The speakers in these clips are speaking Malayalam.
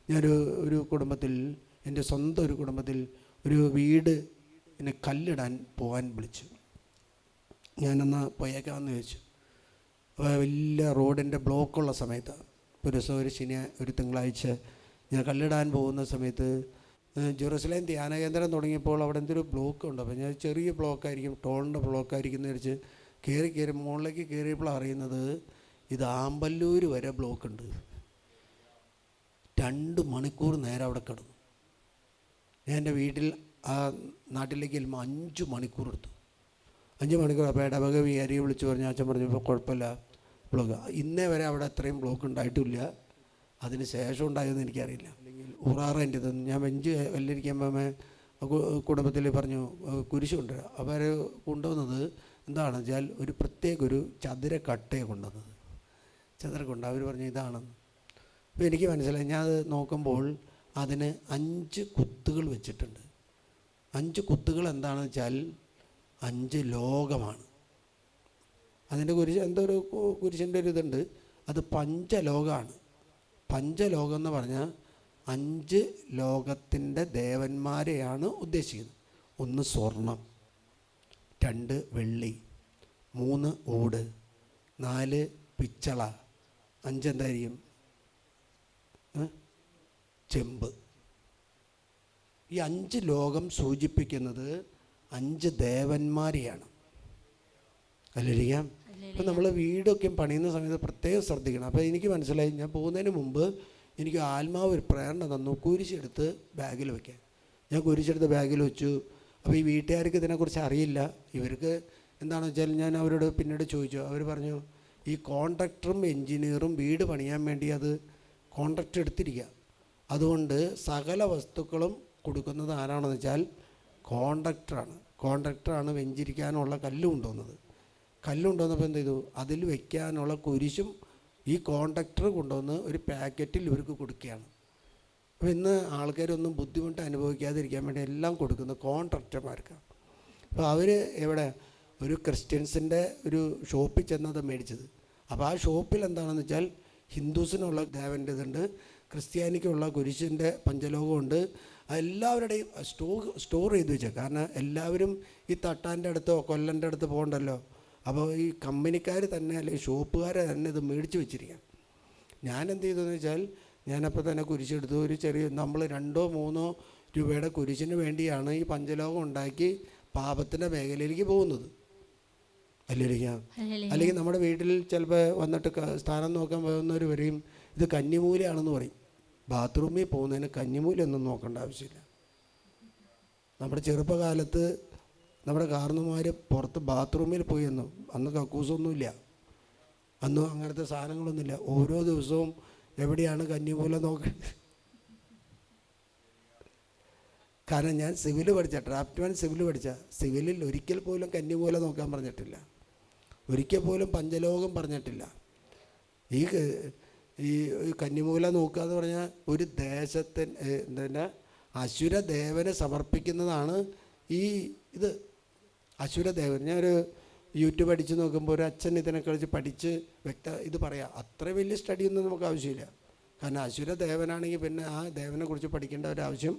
ഒരു കുടുംബത്തിൽ, എൻ്റെ സ്വന്തം ഒരു കുടുംബത്തിൽ ഒരു വീട് എന്നെ കല്ലിടാൻ പോകാൻ വിളിച്ചു. ഞാനെന്നാൽ പോയേക്കാമെന്ന് ചോദിച്ചു. അപ്പോൾ വലിയ റോഡിൻ്റെ ബ്ലോക്കുള്ള സമയത്താണ്. ഒരു തിങ്കളാഴ്ച ഞാൻ കല്ലിടാൻ പോകുന്ന സമയത്ത് ജെറുസലേം ധ്യാന കേന്ദ്രം തുടങ്ങിയപ്പോൾ അവിടെ എന്തൊരു ബ്ലോക്ക് ഉണ്ട്. അപ്പോൾ ഞാൻ ചെറിയ ബ്ലോക്കായിരിക്കും, ടോളിൻ്റെ ബ്ലോക്കായിരിക്കും എന്ന് വെച്ച് കയറി മുകളിലേക്ക് കയറിയപ്പോഴാണ് അറിയുന്നത് ഇത് ആമ്പല്ലൂർ വരെ ബ്ലോക്കുണ്ട്. 2 മണിക്കൂർ നേരം അവിടെ കിടന്നു. ഞാൻ എൻ്റെ വീട്ടിൽ ആ നാട്ടിലേക്ക് ചെല്ലുമ്പോൾ 5 മണിക്കൂർ എടുത്തു. 5 മണിക്കൂർ. അപ്പോൾ ഇടവക വികാരിയെ വിളിച്ച് പറഞ്ഞു. അച്ഛൻ പറഞ്ഞു ഇപ്പോൾ കുഴപ്പമില്ല, ബ്ലോക്ക് ഇന്നേ വരെ അവിടെ അത്രയും ബ്ലോക്ക് ഉണ്ടായിട്ടില്ല, അതിന് ശേഷം ഉണ്ടായതെന്ന് എനിക്കറിയില്ല. അല്ലെങ്കിൽ ഉറാറേൻ്റെ ഇതൊന്നും ഞാൻ വെഞ്ച് കല്ലിരിക്കുമ്പോൾ കുടുംബത്തിൽ പറഞ്ഞു കുരിശ് കൊണ്ടുവരാം. അപ്പോൾ അവർ കൊണ്ടുവന്നത് എന്താണെന്ന് വെച്ചാൽ ഒരു പ്രത്യേക ഒരു ചതുര കട്ടയെ കൊണ്ടുവന്നത്. ചതുരക്കൊണ്ട് അവർ പറഞ്ഞു ഇതാണെന്ന്. അപ്പോൾ എനിക്ക് മനസ്സിലായി. ഞാൻ അത് നോക്കുമ്പോൾ അതിന് 5 കുത്തുകൾ വെച്ചിട്ടുണ്ട്. 5 കുത്തുകൾ എന്താണെന്ന് വെച്ചാൽ 5 ലോകമാണ്. അതിൻ്റെ കുരിശ് എന്തോ ഒരു കുരിശിൻ്റെ ഒരു ഇതുണ്ട്. അത് പഞ്ചലോകമാണ്. പഞ്ചലോകം എന്ന് പറഞ്ഞാൽ 5 ലോകത്തിൻ്റെ ദേവന്മാരെയാണ് ഉദ്ദേശിക്കുന്നത്. 1 സ്വർണം, 2 വെള്ളി, 3 ഓട്, 4 പിച്ചള, 5 എന്തായിരിക്കും ചെമ്പ്. ഈ 5 ലോകം സൂചിപ്പിക്കുന്നത് 5 ദേവന്മാരെയാണ്. അല്ലിരിക്കാം. ഇപ്പം നമ്മൾ വീടൊക്കെ പണിയുന്ന സമയത്ത് പ്രത്യേകം ശ്രദ്ധിക്കണം. അപ്പോൾ എനിക്ക് മനസ്സിലായി, ഞാൻ പോകുന്നതിന് മുമ്പ് എനിക്ക് ആത്മാവ് ഒരു പ്രേരണ തന്നു, കുരിശെടുത്ത് ബാഗിൽ വയ്ക്കാൻ. ഞാൻ കുരിശെടുത്ത് ബാഗിൽ വെച്ചു. അപ്പോൾ ഈ വീട്ടുകാർക്ക് ഇതിനെക്കുറിച്ച് അറിയില്ല. ഇവർക്ക് എന്താണെന്ന് വെച്ചാൽ ഞാൻ അവരോട് പിന്നീട് ചോദിച്ചു. അവർ പറഞ്ഞു ഈ കോൺട്രാക്ടറും എൻജിനീയറും വീട് പണിയാൻ വേണ്ടി അത് കോൺട്രാക്ട് എടുത്തിരിക്കുക. അതുകൊണ്ട് സകല വസ്തുക്കളും കൊടുക്കുന്നത് ആരാണെന്ന് വെച്ചാൽ കോൺട്രാക്ടറാണ്. കോൺട്രാക്ടറാണ് വെഞ്ചിരിക്കാനുള്ള കല്ല് കൊണ്ടുവന്നത്. കല്ലുകൊണ്ടുവന്നപ്പോൾ എന്ത് ചെയ്തു, അതിൽ വയ്ക്കാനുള്ള കുരിശും ഈ കോൺട്രാക്ടർ കൊണ്ടുവന്ന് ഒരു പാക്കറ്റിൽ ഇവർക്ക് കൊടുക്കുകയാണ്. അപ്പോൾ ഇന്ന് ആൾക്കാരൊന്നും ബുദ്ധിമുട്ട് അനുഭവിക്കാതിരിക്കാൻ വേണ്ടി എല്ലാം കൊടുക്കുന്നത് കോൺട്രാക്ടർമാർക്കാണ്. അപ്പോൾ അവർ എവിടെ ഒരു ക്രിസ്ത്യൻസിൻ്റെ ഒരു ഷോപ്പിൽ ചെന്നത് മേടിച്ചത്. അപ്പോൾ ആ ഷോപ്പിൽ എന്താണെന്ന് വെച്ചാൽ ഹിന്ദുസിനുള്ള ദേവൻ്റെ ഇതുണ്ട്, ക്രിസ്ത്യാനിക്കുള്ള കുരിശിൻ്റെ പഞ്ചലോകമുണ്ട്. എല്ലാവരുടെയും സ്റ്റോർ ചെയ്ത് വെച്ചാൽ, കാരണം എല്ലാവരും ഈ തട്ടാൻ്റെ അടുത്തോ കൊല്ലൻ്റെ അടുത്ത് പോകണ്ടല്ലോ. അപ്പോൾ ഈ കമ്പനിക്കാർ തന്നെ അല്ലെങ്കിൽ ഷോപ്പുകാരെ തന്നെ ഇത് മേടിച്ച് വെച്ചിരിക്കാം. ഞാൻ എന്ത് ചെയ്തതെന്ന് വെച്ചാൽ ഞാനപ്പോൾ തന്നെ കുരിശെടുത്തു. ഒരു ചെറിയ നമ്മൾ 2-3 രൂപയുടെ കുരിശിന് വേണ്ടിയാണ് ഈ പഞ്ചലോകം ഉണ്ടാക്കി പാപത്തിൻ്റെ മേഖലയിലേക്ക് പോകുന്നത്. അല്ലിരിക്കാം. അല്ലെങ്കിൽ നമ്മുടെ വീട്ടിൽ ചിലപ്പോൾ വന്നിട്ട് സ്ഥാനം നോക്കാൻ പോകുന്നവർ വരെയും ഇത് കന്നിമൂലയാണെന്ന് പറയും. ബാത്റൂമിൽ പോകുന്നതിന് കന്നിമൂലയൊന്നും നോക്കേണ്ട ആവശ്യമില്ല. നമ്മുടെ ചെറുപ്പകാലത്ത് നമ്മുടെ കാരണന്മാർ പുറത്ത് ബാത്റൂമിൽ പോയി എന്നു. അന്ന് കക്കൂസൊന്നുമില്ല, അന്ന് അങ്ങനത്തെ സാധനങ്ങളൊന്നുമില്ല. ഓരോ ദിവസവും എവിടെയാണ് കന്നിമൂല നോക്കേണ്ടത്. കാരണം ഞാൻ സിവിൽ പഠിച്ച, ഡ്രാഫ്റ്റ്മാൻ സിവിൽ പഠിച്ച, സിവിലിൽ ഒരിക്കൽ പോലും കന്നിമൂല നോക്കാൻ പറഞ്ഞിട്ടില്ല, ഒരിക്കൽ പോലും പഞ്ചലോകം പറഞ്ഞിട്ടില്ല. ഈ കന്നിമൂല നോക്കുക എന്ന് പറഞ്ഞാൽ ഒരു ദേശത്തിന് എന്താ അസുരദേവനെ സമർപ്പിക്കുന്നതാണ് ഈ ഇത്. അസുരദേവൻ, ഞാനൊരു യൂട്യൂബ് അടിച്ച് നോക്കുമ്പോൾ ഒരു അച്ഛൻ ഇതിനെക്കുറിച്ച് പഠിച്ച് ഇത് പറയാം. അത്ര വലിയ സ്റ്റഡിയൊന്നും നമുക്ക് ആവശ്യമില്ല. കാരണം അസുരദേവനാണെങ്കിൽ പിന്നെ ആ ദേവനെക്കുറിച്ച് പഠിക്കേണ്ട ഒരാവശ്യം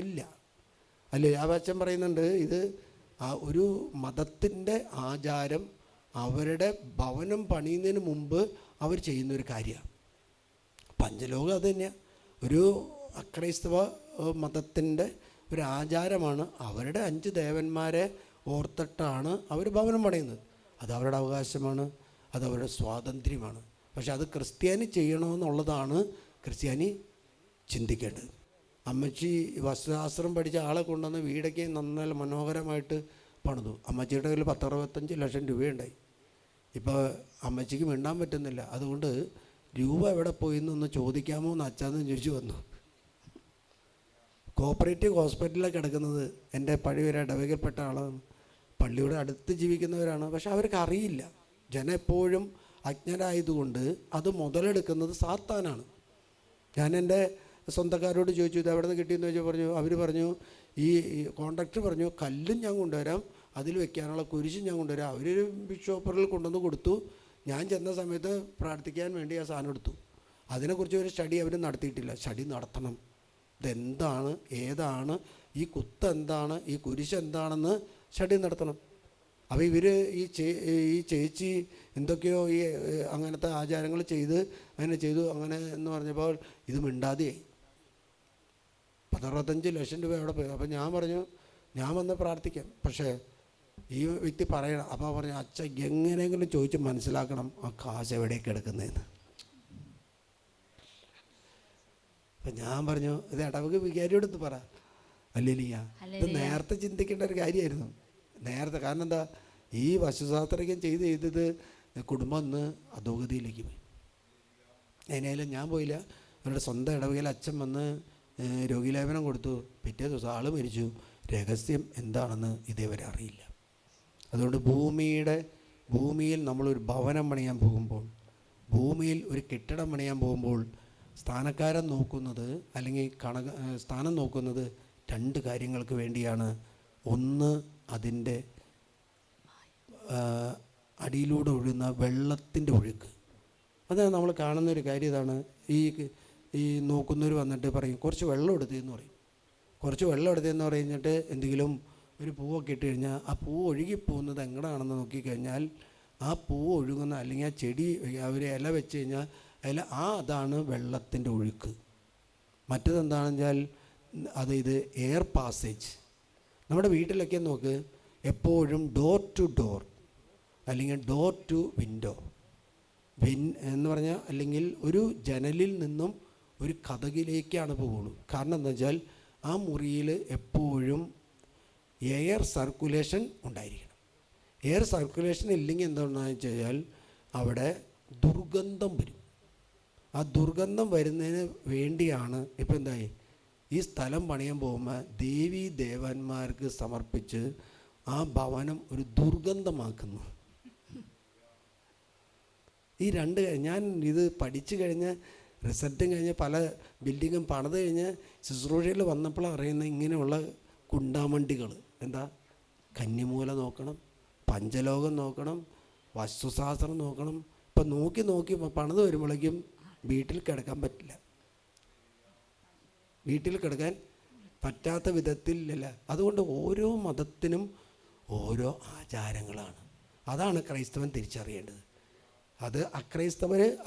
ഇല്ല, അല്ലേ? ആ അച്ഛൻ പറയുന്നുണ്ട്, ഇത് ഒരു മതത്തിൻ്റെ ആചാരം അവരുടെ ഭവനം പണിയുന്നതിന് മുമ്പ് അവർ ചെയ്യുന്നൊരു കാര്യമാണ്. പഞ്ചലോകം അത് തന്നെയാണ്. ഒരു അക്രൈസ്തവ മതത്തിൻ്റെ ഒരു ആചാരമാണ്. അവരുടെ 5 ദേവന്മാരെ ഓർത്തിട്ടാണ് അവർ ഭവനം പണിയുന്നത്. അത് അവരുടെ അവകാശമാണ്, അത് അവരുടെ സ്വാതന്ത്ര്യമാണ്. പക്ഷെ അത് ക്രിസ്ത്യാനി ചെയ്യണമെന്നുള്ളതാണ് ക്രിസ്ത്യാനി ചിന്തിക്കേണ്ടത്. അമ്മച്ചി വസ്ത്രശാസ്ത്രം പഠിച്ച ആളെ കൊണ്ടുവന്ന് വീടൊക്കെ നന്നായി മനോഹരമായിട്ട് പണിതു. അമ്മച്ചിയുടെ കയ്യിൽ 10-65 ലക്ഷം രൂപയുണ്ടായി. ഇപ്പോൾ അമ്മച്ചിക്ക് മിണ്ടാൻ പറ്റുന്നില്ല. അതുകൊണ്ട് രൂപ എവിടെ പോയി എന്നൊന്ന് ചോദിക്കാമോ എന്ന് അച്ഛാന്ന് ചോദിച്ചു വന്നു. കോപ്പറേറ്റീവ് ഹോസ്പിറ്റലിലാണ് കിടക്കുന്നത്. എൻ്റെ പഴയൊരു ഇടവകയിൽപ്പെട്ട ആളാണ്, പള്ളിയുടെ അടുത്ത് ജീവിക്കുന്നവരാണ്. പക്ഷെ അവർക്ക് അറിയില്ല. ജനം എപ്പോഴും അജ്ഞരായതുകൊണ്ട് അത് മുതലെടുക്കുന്നത് സാത്താനാണ്. ഞാൻ എൻ്റെ സ്വന്തക്കാരോട് ചോദിച്ചു ഇത് എവിടെ നിന്ന് കിട്ടിയെന്ന് ചോദിച്ചാൽ അവർ പറഞ്ഞു ഈ കോൺട്രാക്ടർ പറഞ്ഞു കല്ലും ഞാൻ കൊണ്ടുവരാം, അതിൽ വെക്കാനുള്ള കുരിശും ഞാൻ കൊണ്ടുവരാം. അവരൊരു ബിഷോപ്പറിൽ കൊണ്ടുവന്ന് കൊടുത്തു. ഞാൻ ചെന്ന സമയത്ത് പ്രാർത്ഥിക്കാൻ വേണ്ടി ആ സാധനം എടുത്തു. അതിനെക്കുറിച്ച് ഒരു സ്റ്റഡി അവർ നടത്തിയിട്ടില്ല. സ്റ്റഡി നടത്തണം. ഇതെന്താണ്, ഏതാണ്, ഈ കുത്ത് എന്താണ്, ഈ കുരിശ് എന്താണെന്ന് സ്റ്റഡി നടത്തണം. അപ്പോൾ ഇവർ ഈ ചേച്ചി എന്തൊക്കെയോ ഈ അങ്ങനത്തെ ആചാരങ്ങൾ അങ്ങനെ ചെയ്തു അങ്ങനെ എന്ന് പറഞ്ഞപ്പോൾ ഇത് മിണ്ടാതെയായി. 65 ലക്ഷം രൂപ അവിടെ പോയി. അപ്പോൾ ഞാൻ പറഞ്ഞു, ഞാൻ വന്ന് പ്രാർത്ഥിക്കാം, പക്ഷേ ഈ വ്യക്തി പറയണം. അപ്പോൾ പറഞ്ഞു, അച്ഛൻ എങ്ങനെയെങ്കിലും ചോദിച്ച് മനസ്സിലാക്കണം ആ കാശ് എവിടേക്ക് എടുക്കുന്നതെന്ന്. അപ്പം ഞാൻ പറഞ്ഞു, ഇത് ഇടവക വികാരിയോടത്ത് പറ. അല്ലേലിയ, ഇത് നേരത്തെ ചിന്തിക്കേണ്ട ഒരു കാര്യമായിരുന്നു. നേരത്തെ. കാരണം എന്താ, ഈ വശുശാസ്ത്രജ്ഞൻ ചെയ്തത് കുടുംബം ഒന്ന് അധോഗതിയിലേക്ക് പോയി. അതിനായാലും ഞാൻ പോയില്ല. അവരുടെ സ്വന്തം ഇടവകയിൽ അച്ഛൻ വന്ന് രോഗീലേപനം കൊടുത്തു. പിറ്റേ ദിവസം ആൾ മരിച്ചു. രഹസ്യം എന്താണെന്ന് ഇതേവരെ അറിയില്ല. അതുകൊണ്ട് ഭൂമിയിൽ നമ്മളൊരു ഭവനം പണിയാൻ പോകുമ്പോൾ, ഭൂമിയിൽ ഒരു കെട്ടിടം പണിയാൻ പോകുമ്പോൾ സ്ഥാനക്കാരൻ നോക്കുന്നത്, അല്ലെങ്കിൽ സ്ഥാനം നോക്കുന്നത് 2 കാര്യങ്ങൾക്ക് വേണ്ടിയാണ്. ഒന്ന്, അതിൻ്റെ അടിയിലൂടെ ഒഴുകുന്ന വെള്ളത്തിൻ്റെ ഒഴുക്ക്. അത് നമ്മൾ കാണുന്നൊരു കാര്യം ഇതാണ്. ഈ നോക്കുന്നവർ വന്നിട്ട് പറയും, കുറച്ച് വെള്ളം എടുത്തതെന്ന് പറയും. കുറച്ച് വെള്ളം എടുത്തതെന്ന് പറഞ്ഞിട്ട് എന്തെങ്കിലും ഒരു പൂവൊക്കെ ഇട്ട് കഴിഞ്ഞാൽ ആ പൂവ് ഒഴുകിപ്പോകുന്നത് എങ്ങനെയാണെന്ന് നോക്കിക്കഴിഞ്ഞാൽ ആ പൂവ് ഒഴുകുന്ന, അല്ലെങ്കിൽ ആ ചെടി അവർ ഇല വെച്ച് കഴിഞ്ഞാൽ അതാണ് വെള്ളത്തിൻ്റെ ഒഴുക്ക്. മറ്റതെന്താണെന്ന് വെച്ചാൽ ഇത് എയർ പാസേജ്. നമ്മുടെ വീട്ടിലൊക്കെ നോക്ക്, എപ്പോഴും ഡോർ ടു ഡോർ അല്ലെങ്കിൽ ഡോർ ടു വിൻഡോ എന്ന് പറഞ്ഞാൽ, അല്ലെങ്കിൽ ഒരു ജനലിൽ നിന്നും ഒരു കതകിലേക്കാണ് പോകുള്ളൂ. കാരണം എന്താ വെച്ചാൽ ആ മുറിയിൽ എപ്പോഴും എയർ സർക്കുലേഷൻ ഉണ്ടായിരിക്കണം. എയർ സർക്കുലേഷൻ ഇല്ലെങ്കിൽ എന്താണെന്ന് വെച്ച് കഴിഞ്ഞാൽ അവിടെ ദുർഗന്ധം വരും. ആ ദുർഗന്ധം വരുന്നതിന് വേണ്ടിയാണ് ഇപ്പം എന്തായി, ഈ സ്ഥലം പണിയാൻ പോകുമ്പോൾ ദേവീ ദേവന്മാർക്ക് സമർപ്പിച്ച് ആ ഭവനം ഒരു ദുർഗന്ധമാക്കുന്നു. ഈ 2 ഞാൻ ഇത് പഠിച്ചു കഴിഞ്ഞ് റിസൾട്ടും കഴിഞ്ഞ് പല ബിൽഡിങ്ങും പണിത് കഴിഞ്ഞ് ശുശ്രൂഷയിൽ വന്നപ്പോൾ അറിയുന്ന ഇങ്ങനെയുള്ള കുണ്ടാമണ്ടികൾ. എന്താ, കന്നിമൂല നോക്കണം, പഞ്ചലോകം നോക്കണം, വസ്തുശാസ്ത്രം നോക്കണം. ഇപ്പം നോക്കി പണിത് വരുമ്പോഴേക്കും വീട്ടിൽ കിടക്കാൻ പറ്റില്ല. വീട്ടിൽ കിടക്കാൻ പറ്റാത്ത വിധത്തിലല്ല. അതുകൊണ്ട് ഓരോ മതത്തിനും ഓരോ ആചാരങ്ങളാണ്. അതാണ് ക്രൈസ്തവൻ തിരിച്ചറിയേണ്ടത്. അത്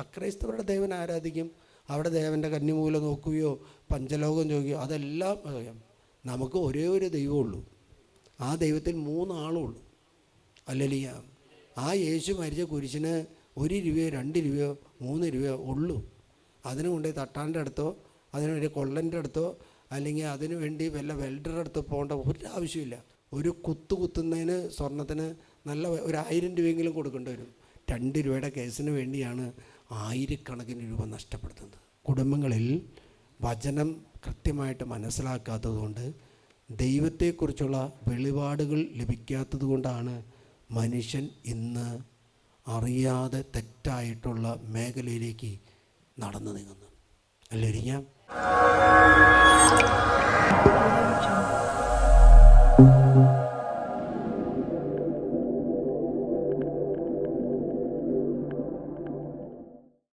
അക്രൈസ്തവരുടെ ദേവൻ ആരാധിക്കും. അവിടെ ദേവൻ്റെ കന്നിമൂല നോക്കുകയോ പഞ്ചലോകം ചോദിക്കുകയോ അതെല്ലാം അറിയാം. നമുക്ക് ഒരേ ഒരു ദൈവമുള്ളൂ. ആ ദൈവത്തിൽ 3 ആളുള്ളൂ. അല്ലല്ല, ആ യേശു മരിച്ച കുരിശിന് 1 രൂപയോ 2 രൂപയോ 3 രൂപയോ ഉള്ളൂ. അതിനു കൊണ്ട് തട്ടാൻ്റെ അടുത്തോ അതിനു വേണ്ടി കൊള്ളൻ്റെ അടുത്തോ അല്ലെങ്കിൽ അതിനു വേണ്ടി വല്ല വെൽഡറുടെ അടുത്തോ പോകേണ്ട ഒരു ആവശ്യമില്ല. ഒരു കുത്തുന്നതിന് സ്വർണത്തിന് നല്ല ഒരു 1000 രൂപയെങ്കിലും കൊടുക്കേണ്ടി വരും. 2 രൂപയുടെ കേസിന് വേണ്ടിയാണ് 1000കണക്കിന് രൂപ നഷ്ടപ്പെടുത്തുന്നത്. കുടുംബങ്ങളിൽ വചനം കൃത്യമായിട്ട് മനസ്സിലാക്കാത്തതുകൊണ്ട്, ദൈവത്തെക്കുറിച്ചുള്ള വെളിപാടുകൾ ലഭിക്കാത്തത് കൊണ്ടാണ് മനുഷ്യൻ ഇന്ന് അറിയാതെ തെറ്റായിട്ടുള്ള മേഖലയിലേക്ക് നടന്നു നീങ്ങുന്നത്. അല്ലേ?